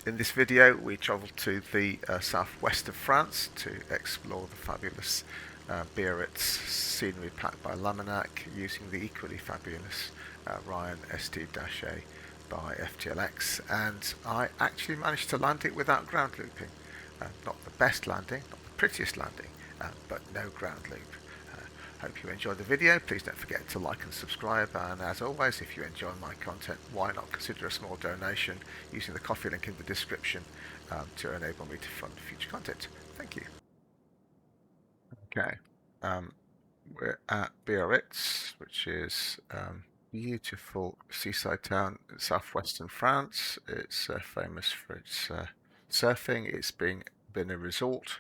In this video we travel to the southwest of France to explore the fabulous Biarritz scenery packed by Laminak using the equally fabulous Ryan ST-A by FTLX, and I actually managed to land it without ground looping. Not the best landing, not the prettiest landing, but no ground loop. Hope you enjoyed the video. Please don't forget to like and subscribe, and as always, if you enjoy my content, why not consider a small donation using the Ko-fi link in the description to enable me to fund future content. Thank you. Okay, we're at Biarritz, which is beautiful seaside town in southwestern France. It's famous for its surfing. It's been a resort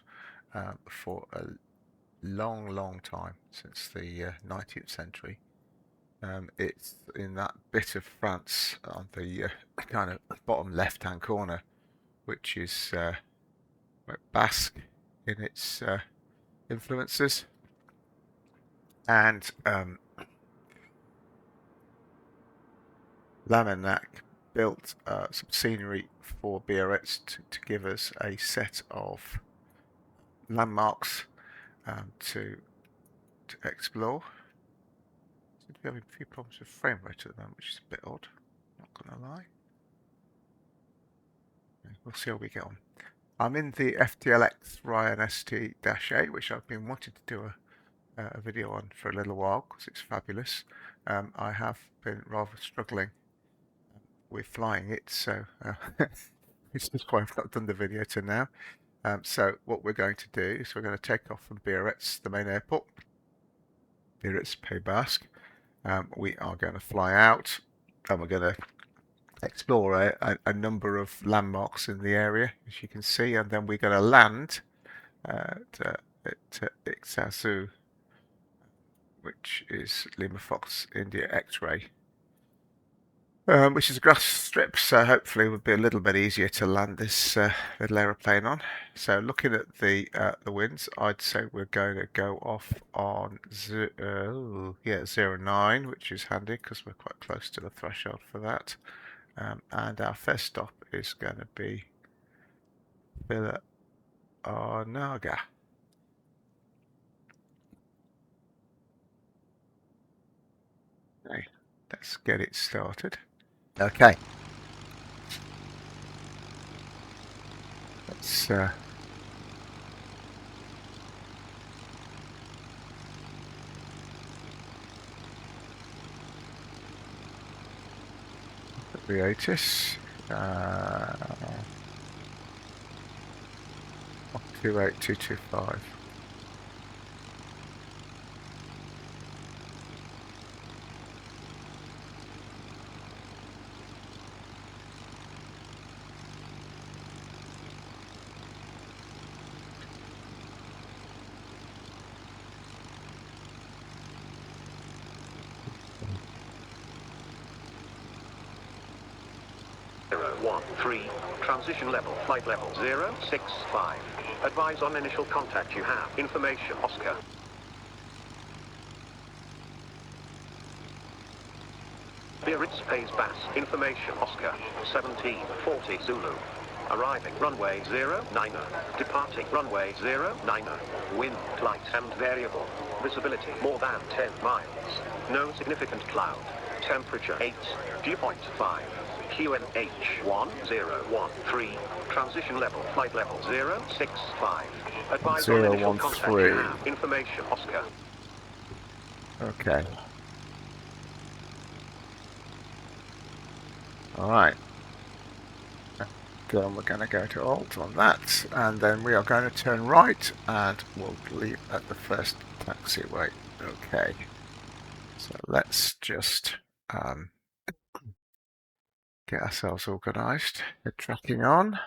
for a long time, since the 19th century. It's in that bit of France on the kind of bottom left-hand corner, which is Basque in its influences, and Laminak built some scenery for Biarritz to give us a set of landmarks to explore. Seem to be having a few problems with frame rate at the moment, which is a bit odd, not gonna lie. We'll see how we get on. I'm in the FTLX Ryan ST-A, which I've been wanting to do a video on for a little while because it's fabulous. I have been rather struggling with flying it, so this is why I've not done the video to now. So what we're going to do is we're going to take off from Biarritz, the main airport, Biarritz, Pays Basque. We are going to fly out, and we're going to explore a number of landmarks in the area, as you can see, and then we're going to land at XPlane, which is Lima Fox India X-ray, which is a grass strip, so hopefully it would be a little bit easier to land this little aeroplane on. So looking at the winds, I'd say we're going to go off on 09, which is handy because we're quite close to the threshold for that. And our first stop is going to be Laminak. Okay, let's get it started. Okay. Let's Biarritz 28225. Transition level, flight level 065. Advise on initial contact you have. Information, Oscar. Biarritz Pays Basque. Information, Oscar. 1740 Zulu. Arriving runway 09. Departing runway 09. Wind, light and variable. Visibility more than 10 miles. No significant cloud. Temperature 8. Dew point 5. QNH 1013. Transition level, flight level 065. Advise on initial contact you have. Information, Oscar. Okay. Alright. Then we're going to go to Alt on that, and then we are going to turn right, and we'll leave at the first taxiway. Okay. So let's just get ourselves organised. Head tracking on.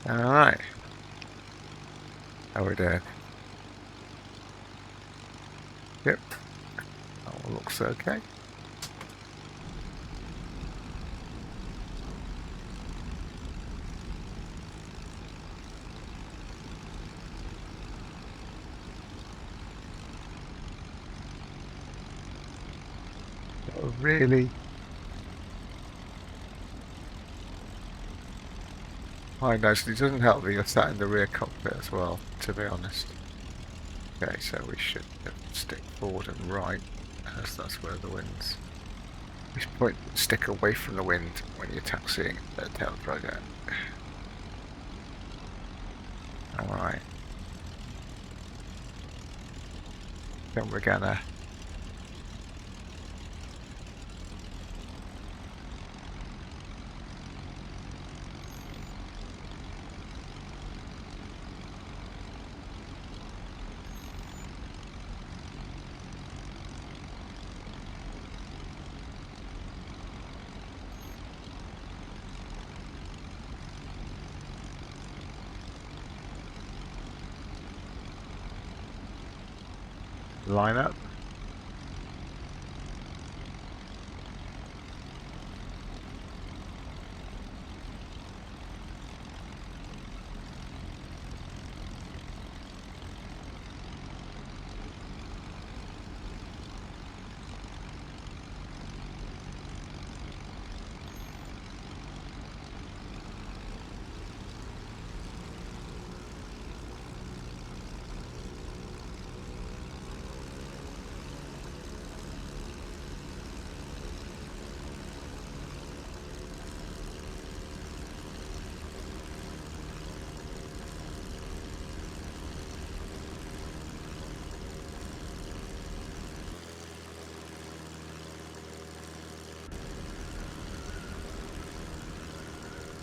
Alright. How are we doing? Yep. All looks okay. really high notes. It doesn't help that you're sat in the rear cockpit as well, to be honest. Okay, so we should stick forward and right, as that's where the wind's. This point, stick away from the wind when you're taxiing at a tail project. Alright. Then we're gonna line up.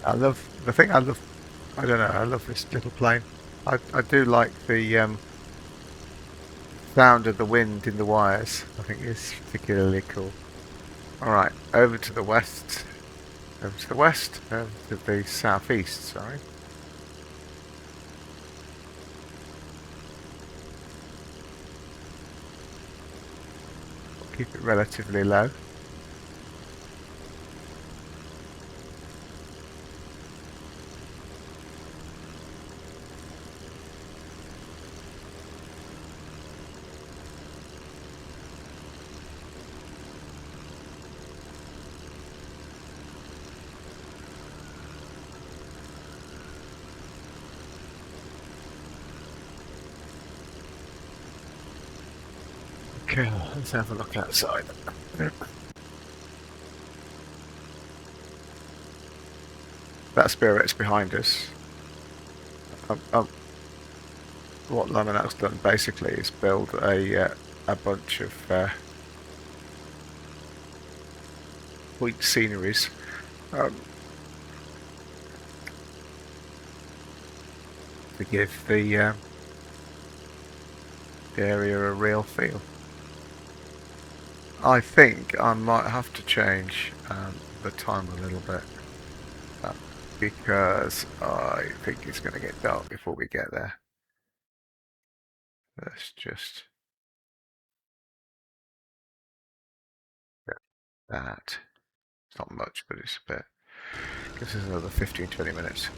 I love I don't know, I love this little plane. I do like the sound of the wind in the wires. I think it's particularly cool. Alright, over to the west. Over to the west, over to the southeast, sorry. Keep it relatively low. Okay, let's have a look outside. That's Biarritz behind us. What Laminak's done basically is build a bunch of point sceneries. To give the area a real feel. I think I might have to change the time a little bit because I think it's going to get dark before we get there. Let's just get that. It's not much, but it's a bit. Gives us another 15-20 minutes.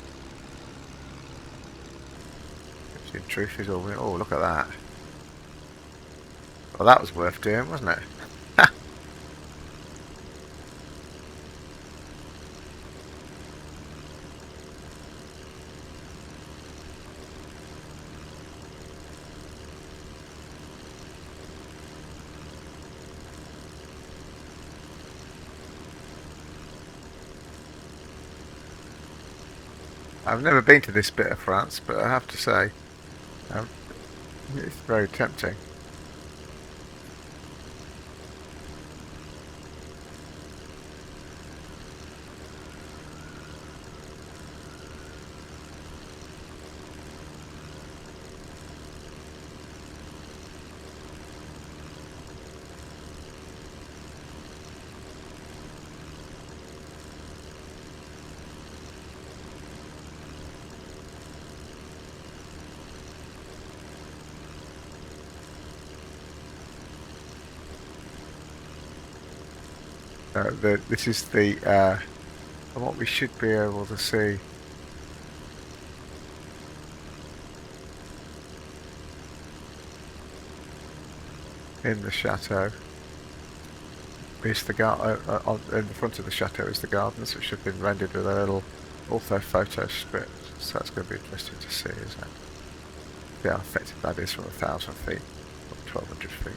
The truth is all. Oh, look at that. Well, that was worth doing, wasn't it? I've never been to this bit of France, but I have to say, it's very tempting. This is the what we should be able to see. In the chateau. is the in the front of the chateau is the gardens, which have been rendered with a little ortho photo script. So that's going to be interesting to see, isn't it? See how effective that is from 1,000 feet or 1,200 feet.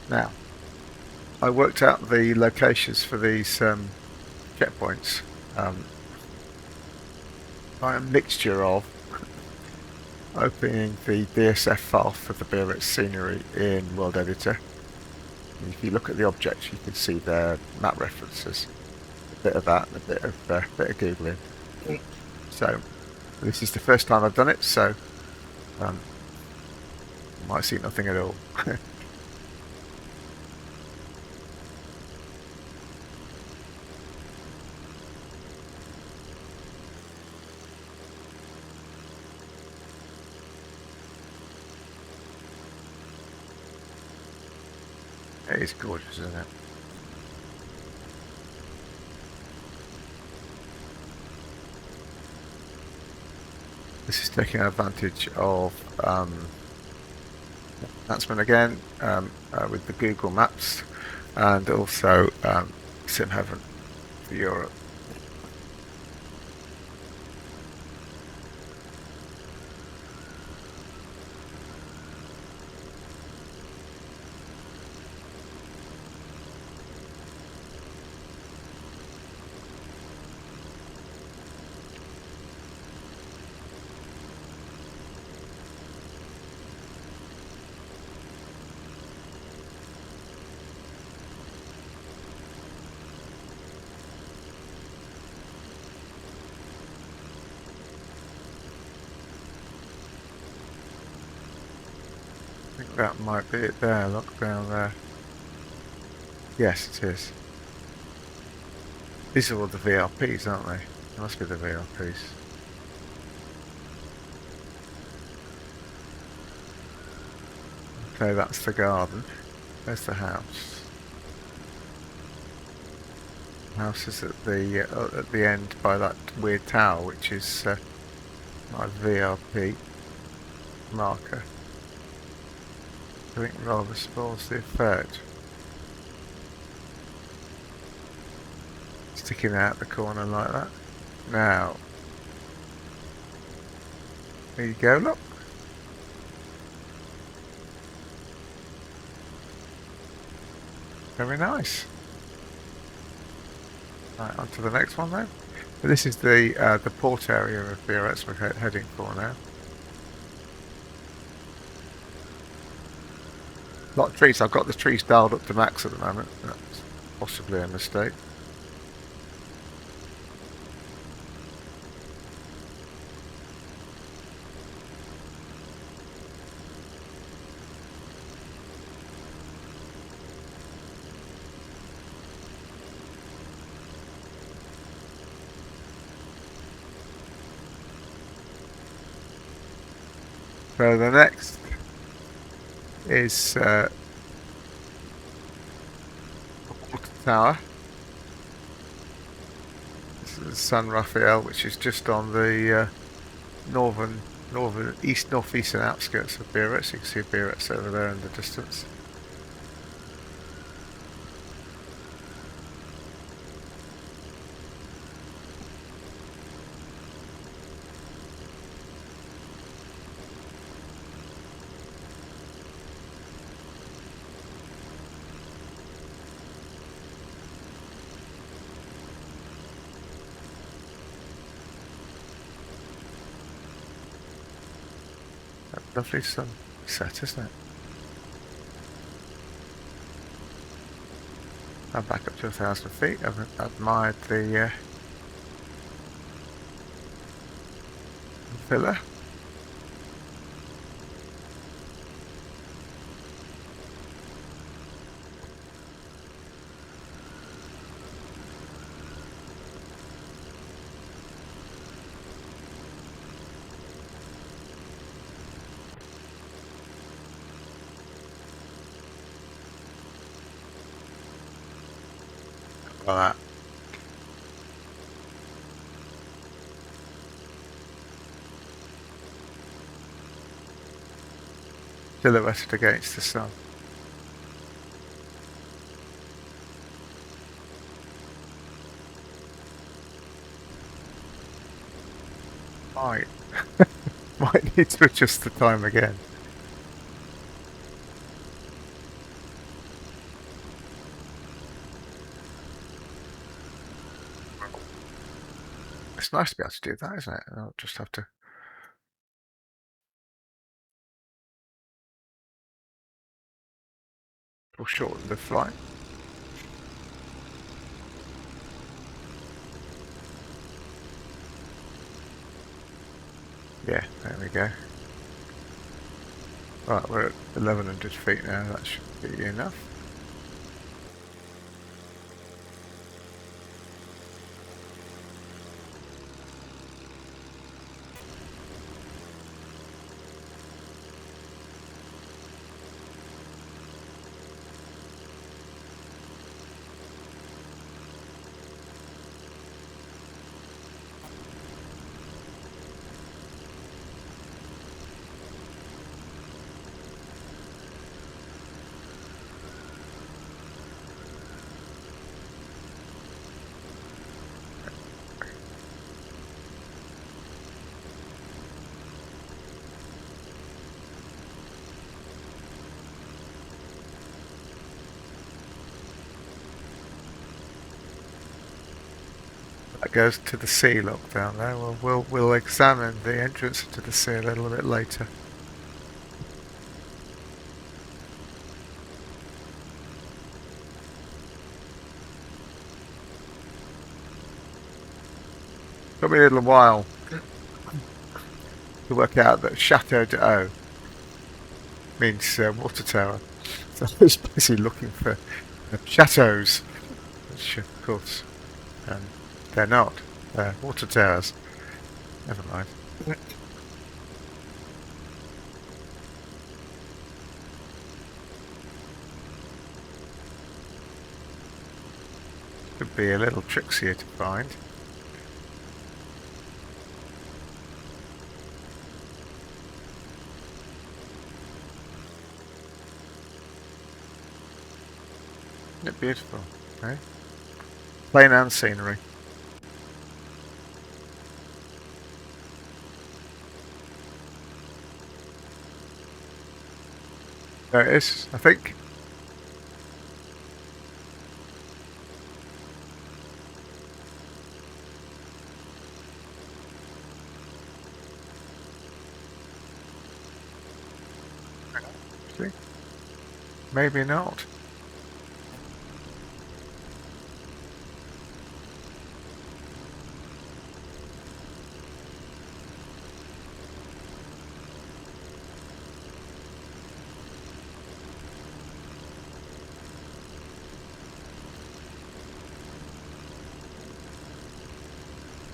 Now, I worked out the locations for these checkpoints by a mixture of opening the DSF file for the Biarritz scenery in World Editor. And if you look at the objects, you can see their map references. A bit of that, and a bit of googling. So this is the first time I've done it, so might see nothing at all. It is gorgeous, isn't it? This is taking advantage of enhancement again with the Google Maps and also SimHeaven for Europe. I think that might be it there, look down there. Yes, it is. These are all the VRPs, aren't they? They must be the VRPs. Okay, that's the garden. There's the house. The house is at the end by that weird tower, which is my VRP marker. I think rather spoils the effect. Sticking out the corner like that. Now, there you go, look. Very nice. Right, on to the next one then. So this is the port area of Biarritz we're heading for now. A lot of trees. I've got the trees dialed up to max at the moment. That's possibly a mistake. So the next is the water tower. This is San Rafael, which is just on the northeastern outskirts of Biarritz. You can see Biarritz over there in the distance. Lovely sunset, isn't it? I'm back up to 1,000 feet. I've admired the villa. like that. Silhouetted against the sun. Might might need to adjust the time again. It's nice to be able to do that, isn't it? I'll just have to shorten the flight. Yeah, there we go. Right, we're at 1100 feet now, that should be enough. That goes to the sea lock down there. We'll examine the entrance to the sea a little bit later. Took me a little while to work out that Chateau d'Eau means water tower. So I was basically looking for chateaus, which of course they're not. They're water towers. Never mind. Could be a little trickier to find. Isn't it beautiful? Eh? Plain and scenery. There it is, I think. Actually, maybe not.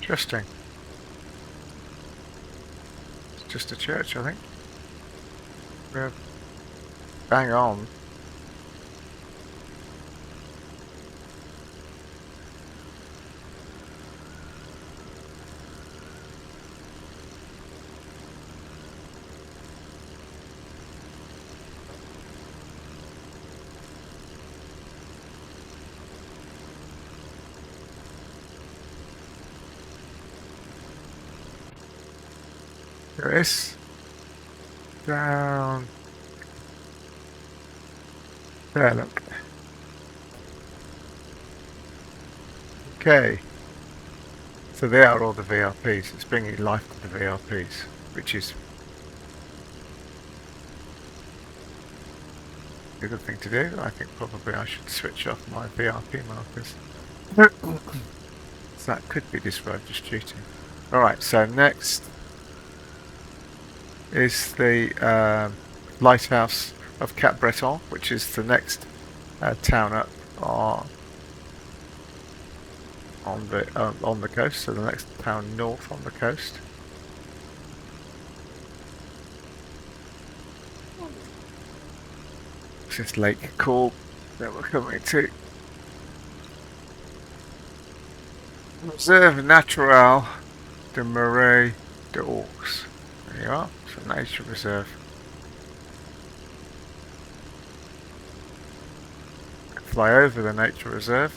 Interesting. It's just a church, I think. We're bang on. There it is. Down. There, look. Okay. So they are all the VRPs. It's bringing life to the VRPs, which is a good thing to do. I think probably I should switch off my VRP markers. So that could be described as cheating. Alright, so next is the lighthouse of Capbreton, which is the next town up on the coast, so the next town north on the coast. This is Lake Call that we're coming to. Reserve Naturelle de Marais d'Aux. There you are. It's a nature reserve. Fly over the nature reserve.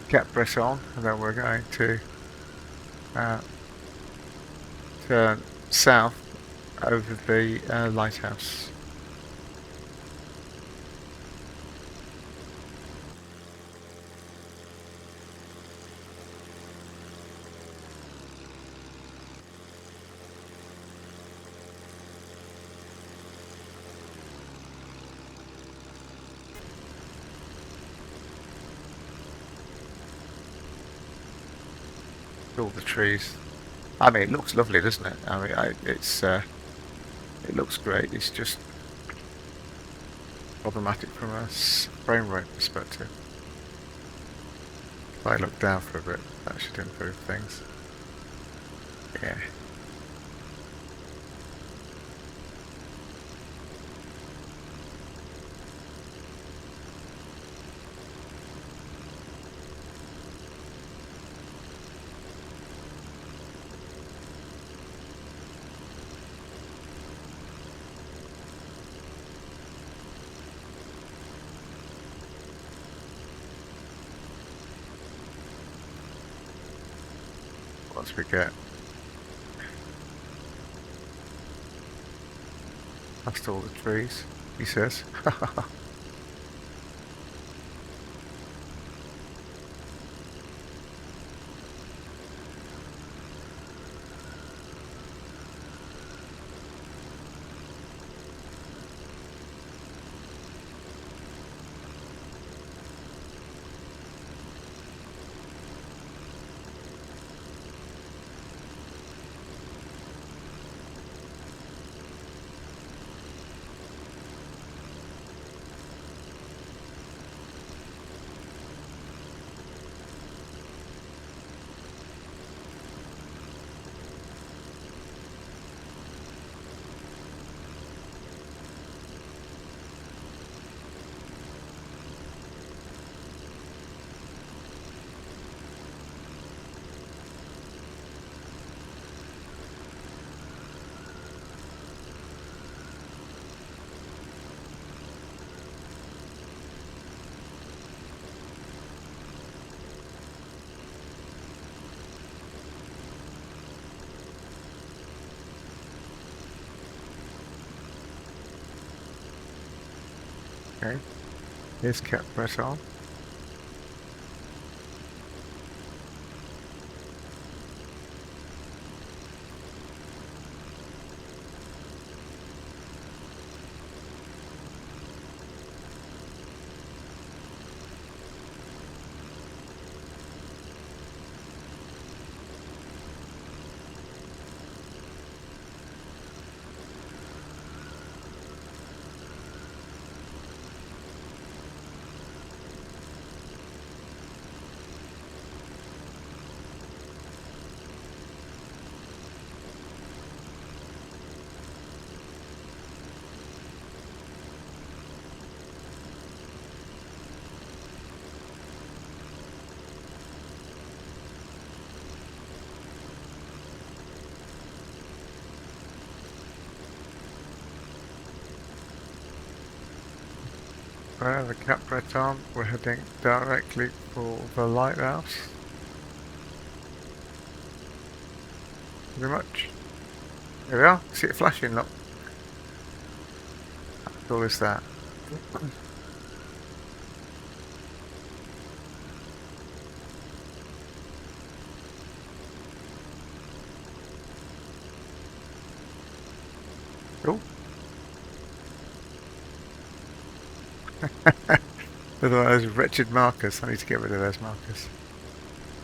Capbreton, and then we're going to turn south over the lighthouse. All the trees. I mean, it looks lovely, doesn't it? I mean, it looks great. It's just problematic from a frame rate perspective. If I look down for a bit, that should improve things. Yeah. Once we get past all the trees, he says. Okay, here's Capbreton. Where the Capbreton, we're heading directly for the lighthouse. Pretty much. There we are. See it flashing, look. How cool is that? Cool. Look at those wretched markers. I need to get rid of those markers.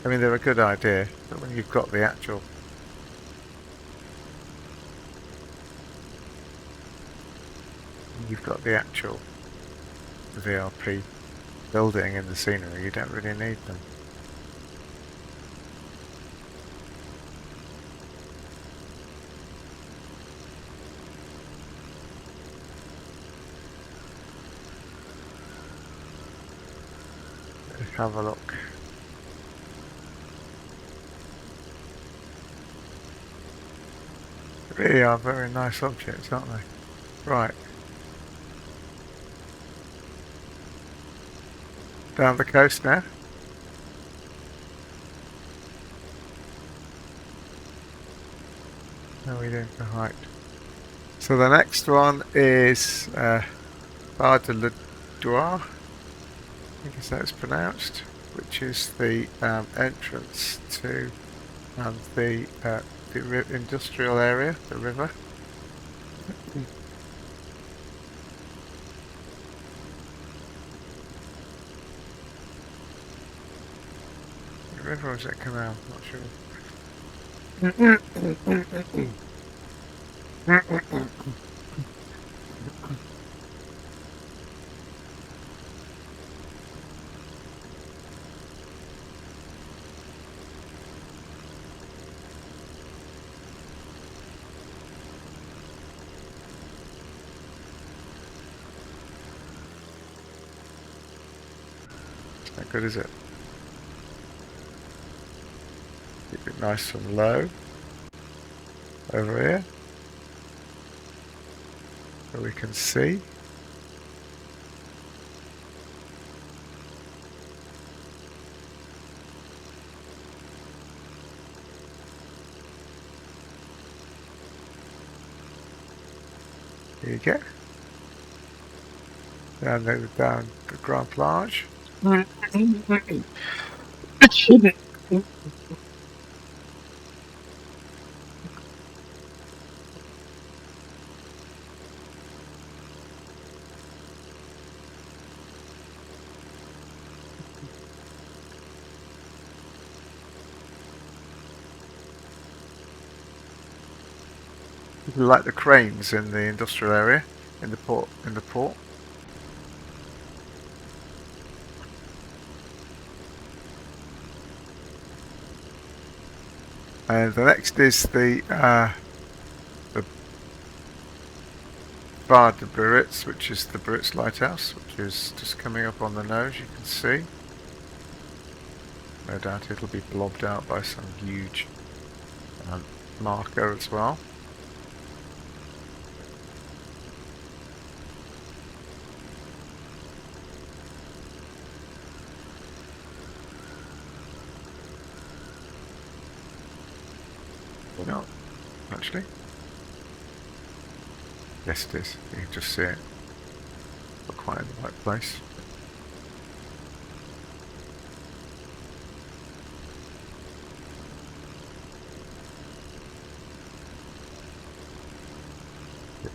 I mean, they're a good idea, but when you've got the actual VRP building in the scenery, you don't really need them. have a look. Really are very nice objects, aren't they? Right. Down the coast now. How are we doing for height? So the next one is Bar de la Doire, I think is how it's pronounced, which is the entrance to the industrial area, the river. The river or is it a canal? Not sure. Not good, is it? Keep it nice and low over here so we can see. There you go. Down the Grand Plage. Like the cranes in the industrial area, in the port. And the next is the Bar de Biarritz, which is the Biarritz lighthouse, which is just coming up on the nose. You can see. No doubt it'll be blobbed out by some huge marker as well. No, actually. Yes, it is. You can just see it. Not quite in the right place.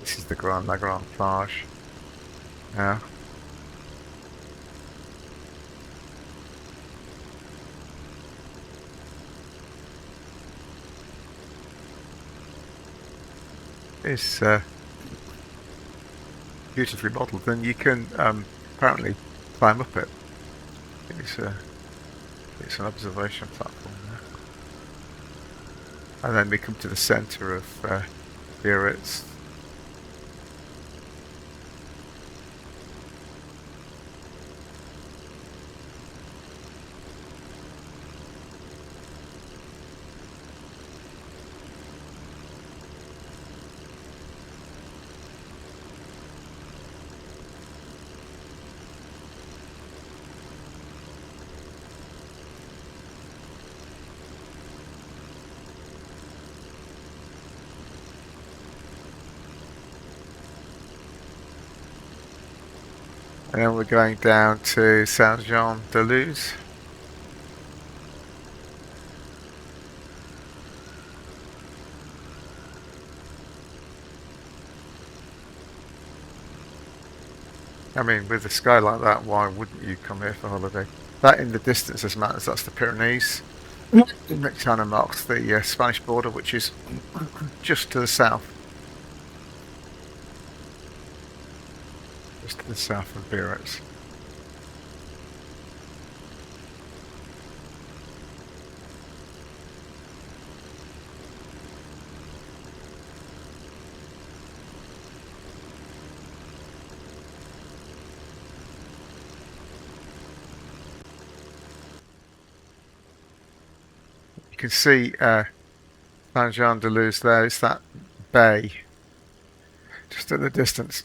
This is the Grand Plage. Yeah. It's beautifully modelled, and you can apparently climb up it. It's an observation platform there. And then we come to the centre of Biarritz. And then we're going down to Jean de Luz. I mean, with a sky like that, why wouldn't you come here for holiday? That in the distance as matters, that's the Pyrenees. It kind of marks the Spanish border, which is just to the south. Just to the south of Biarritz. can see Jean de Luz there. It's that bay just at the distance.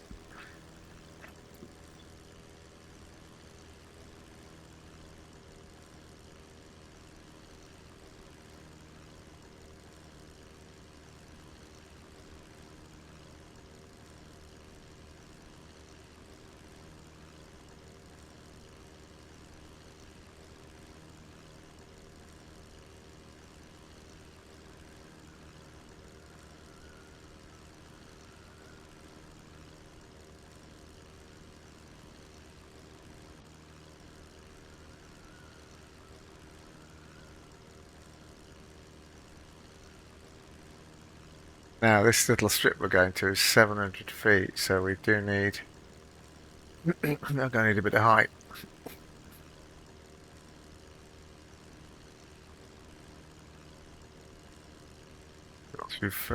Now this little strip we're going to is 700 feet, so we do need we're going to need a bit of height. Once we've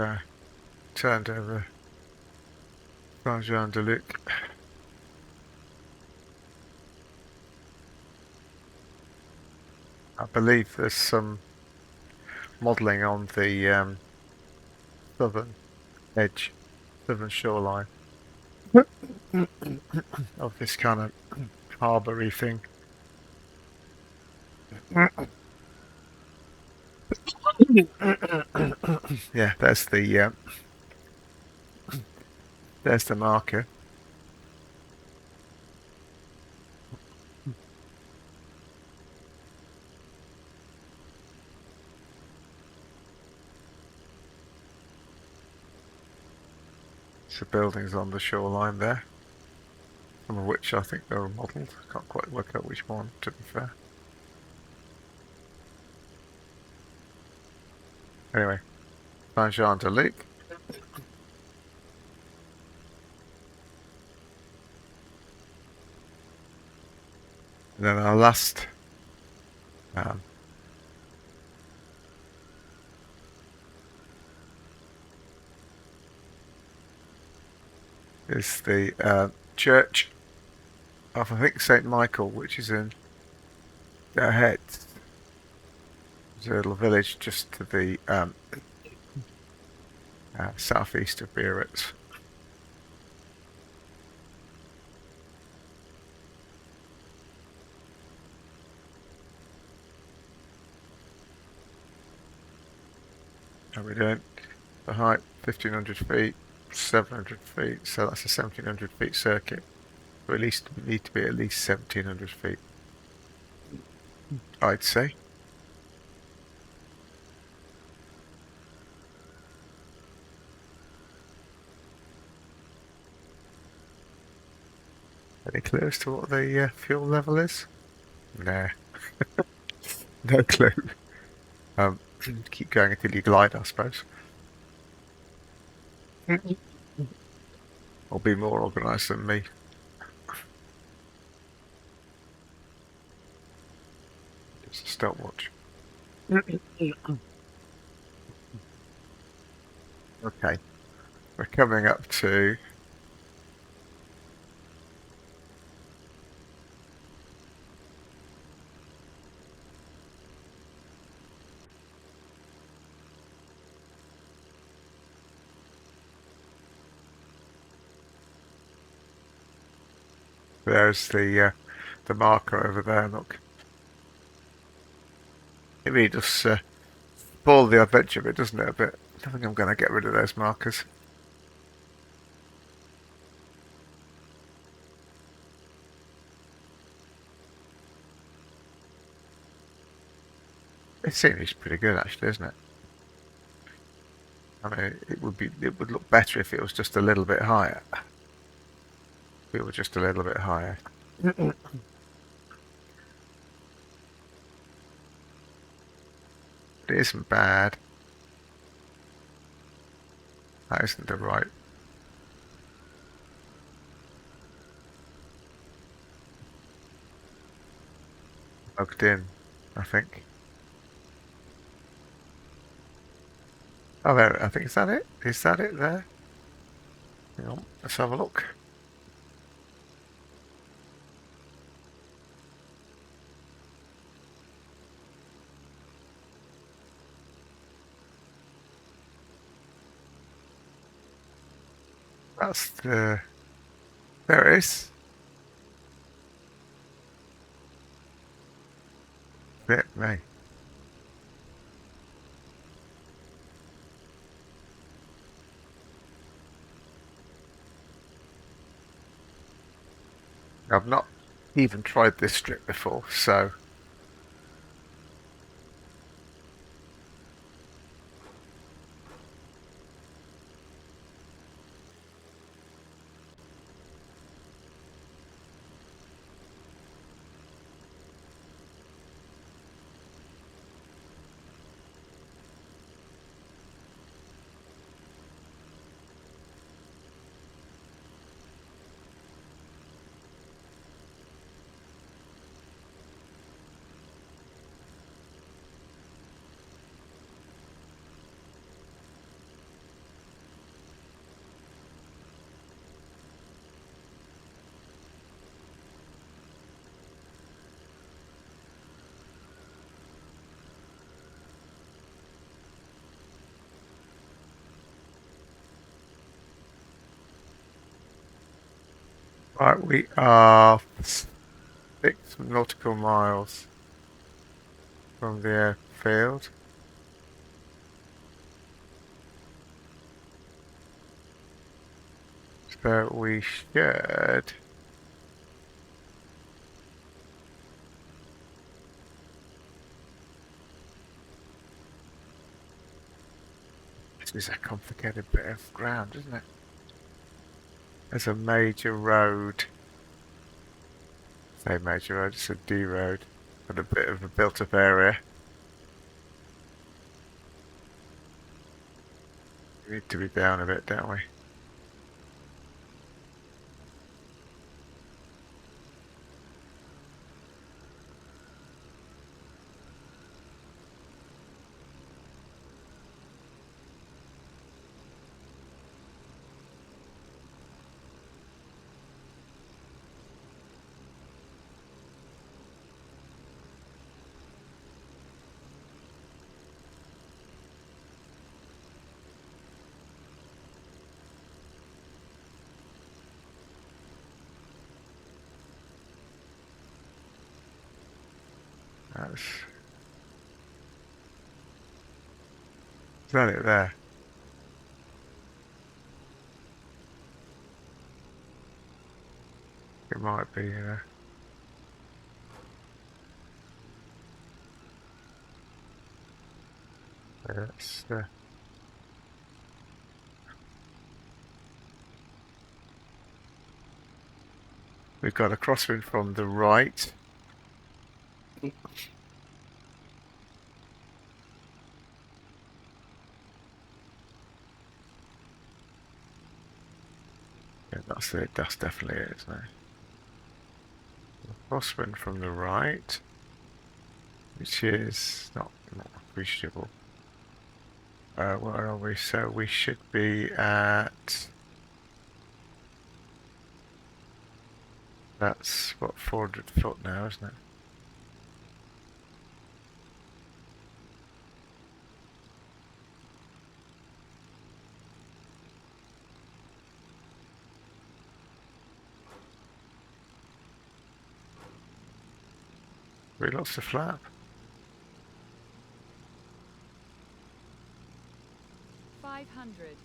turned over Jean de Luz. I believe there's some modelling on the southern edge, southern shoreline of this kind of harbour-y thing. Yeah, there's the marker. The buildings on the shoreline there, some of which I think are modelled. I can't quite work out which one, to be fair. Anyway, Jean de Luz. And then our last is the church of, I think, St. Michael, which is in Biarritz. It's a little village just to the southeast of Biarritz. How are we doing? The height, 1500 feet, 700 feet, so that's a 1700 feet circuit. So at least we need to be at least 1700 feet, I'd say. Any clue as to what the fuel level is? Nah. No clue. Keep going until you glide, I suppose. Or be more organised than me. It's a stopwatch. Okay. We're coming up to there's the marker over there, look. It really does spoil the adventure a bit, doesn't it, a bit? I think I'm going to get rid of those markers. This scenery's pretty good, actually, isn't it? I mean, it would look better if it was just a little bit higher. If it were just a little bit higher. It isn't bad. That isn't the right. Plugged in, I think. Oh, there, I think, is that it? Is that it there? Hang on, let's have a look. That's the... There it is. Bit me. I've not even tried this strip before, so... Right, we are 6 nautical miles from the airfield. So we should... This is a complicated bit of ground, isn't it? There's a major road. Say major road, it's a D road. Got a bit of a built-up area. We need to be down a bit, don't we? That's... Is that it there? It might be, that's we've got a crosswind from the right. Yeah, that's it. That's definitely it, isn't it? Crosswind from the right, which is not appreciable. Where are we? So we should be at... That's, what, 400 foot now, isn't it? We lost the flap. $500.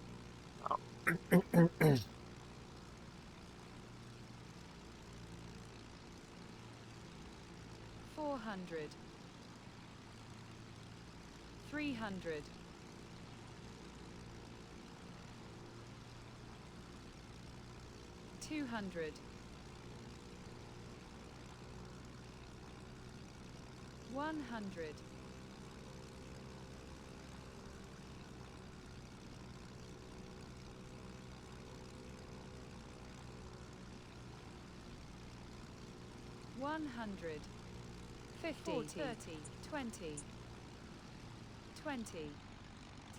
400. 300. 200. 100. 100. 50, 40, 30, 20, 20,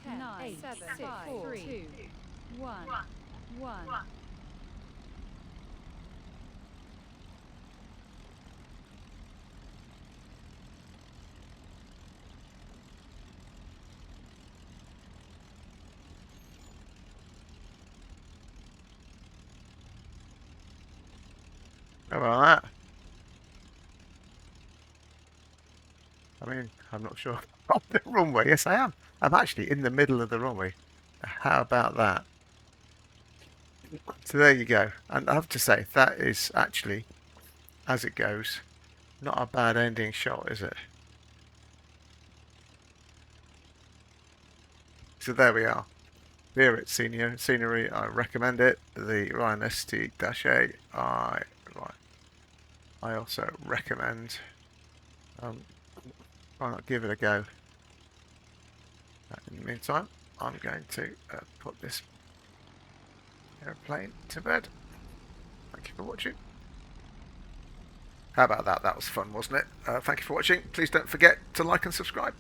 10, 9, 8, 7, 6, 5, 4, 2, 1, 1. How about that? I mean, I'm not sure. On the runway, yes I am. I'm actually in the middle of the runway. How about that? So there you go. And I have to say, that is actually, as it goes, not a bad ending shot, is it? So there we are. Biarritz scenery, I recommend it. The Ryan ST-A, I also recommend. Why not give it a go? In the meantime, I'm going to put this airplane to bed. Thank you for watching. How about that? That was fun, wasn't it? Thank you for watching. Please don't forget to like and subscribe.